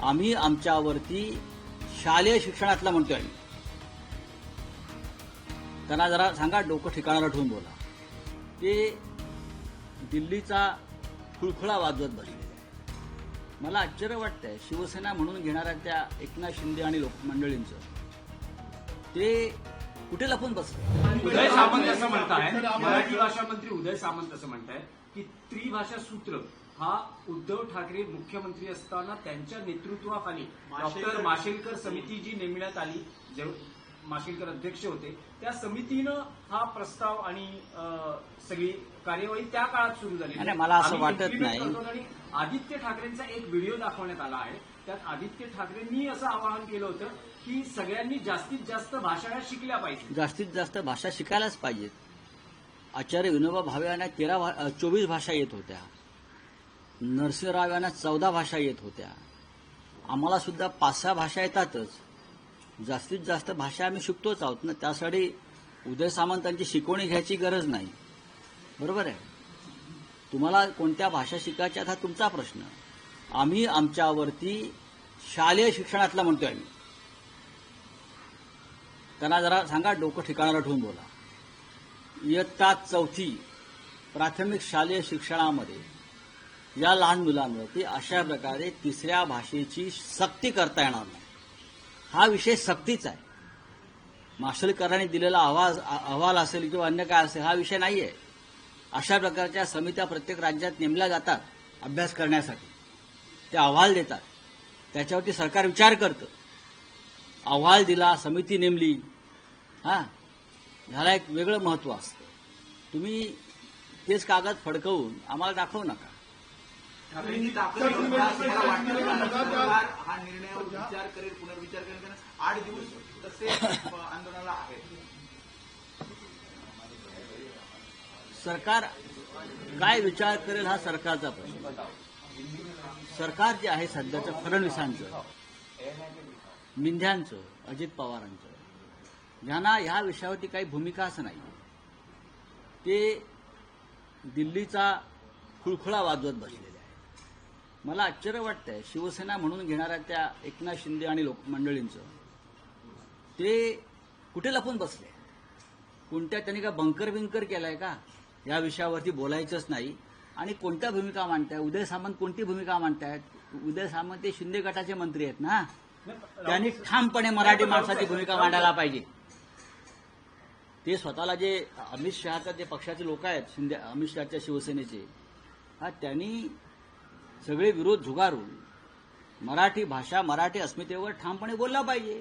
आम्ही आमच्यावरती शालेय शिक्षणातला म्हणतोय आम्ही. त्यांना जरा सांगा डोकं ठिकाणाला ठेवून बोला. ते दिल्लीचा खुळखुळा वाजवत बसलेले आहे. मला आश्चर्य वाटतंय शिवसेना म्हणून घेणाऱ्या त्या एकनाथ शिंदे आणि लोकमंडळींचं ते कुठे लपून बसले. उदय सामंत असं म्हणताय, मराठी भाषा मंत्री उदय सामंत असं म्हणताय की त्रिभाषा सूत्र हा उद्धव ठाकरे मुख्यमंत्री असताना त्यांच्या नेतृत्वाखाली डॉक्टर माशेलकर समिती जी नेमण्यात आली, माशेलकर अध्यक्ष होते, त्या समितीनं हा प्रस्ताव आणि सगळी कार्यवाही त्या काळात सुरू झाली. आणि मला असं वाटत नाही. आणि आदित्य ठाकरेंचा एक व्हिडिओ दाखवण्यात आला आहे. त्यात आदित्य ठाकरेंनी असं आवाहन केलं होतं की सगळ्यांनी जास्तीत जास्त भाषा शिकल्या पाहिजे. जास्तीत जास्त भाषा शिकायलाच पाहिजेत. आचार्य विनोबा भावे यांना 24 भाषा येत होत्या. नरसिंहराव यांना 14 भाषा येत होत्या. आम्हाला सुद्धा 5-6 भाषा येतातच. जास्तीत जास्त भाषा आम्ही शिकतोच आहोत ना. त्यासाठी उदय सामंतांची शिकवणी घ्यायची गरज नाही. बरोबर आहे. तुम्हाला कोणत्या भाषा शिकायच्या हा तुमचा प्रश्न. आम्ही आमच्यावरती शालेय शिक्षणातला म्हणतोय आम्ही. त्यांना जरा सांगा डोकं ठिकाणाला ठेवून बोला. इयत्ता 4थी प्राथमिक शालेय शिक्षणामध्ये या लहान मुलांवरती अशा प्रकारे तिसऱ्या भाषेची सक्ती करता येणार नाही. हा विषय सक्तीचा आहे. माशेलकरांनी दिलेला अहवाल असेल किंवा अन्य काय असेल हा विषय नाही आहे. अशा प्रकारच्या समित्या प्रत्येक राज्यात नेमल्या जातात अभ्यास करण्यासाठी. ते अहवाल देतात. त्याच्यावरती सरकार विचार करतं. अहवाल दिला, समिती नेमली, ह्याला एक वेगळं महत्त्व असतं. तुम्ही तेच कागद फडकवून आम्हाला दाखवू नका. हा निर्णय विचार करेल, पुनर्विचार करेल. 8 दिवस तसे आंदोलनाला आहेत. सरकार काय विचार करेल हा सरकारचा प्रश्न. सरकार जे आहे सध्याचं फडणवीसांचं, मिंध्यांचं, अजित पवारांचं, ज्यांना ह्या विषयावरती काही भूमिकाच नाही, ते दिल्लीचा खुळखुळा वाजवत बसलेले आहे. मला आश्चर्य वाटतंय शिवसेना म्हणून घेणाऱ्या त्या एकनाथ शिंदे आणि लोकमंडळींचं ते कुठे लपून बसले. कोणत्या त्यांनी का बंकर बिंकर केलाय का या विषयावरती बोलायचंच नाही. आणि कोणत्या भूमिका मांडताय. उदय सामंत कोणती भूमिका मांडतायत. उदय सामंत ते शिंदे गटाचे मंत्री आहेत ना. त्यांनी ठामपणे मराठी माणसाची भूमिका मांडायला पाहिजे. ते स्वतःला जे अमित शहाच्या जे पक्षाचे लोक आहेत, शिंदे अमित शहाच्या शिवसेनेचे, त्यांनी सगळे विरोध झुगारून मराठी भाषा, मराठी अस्मितेवर ठामपणे बोलला पाहिजे.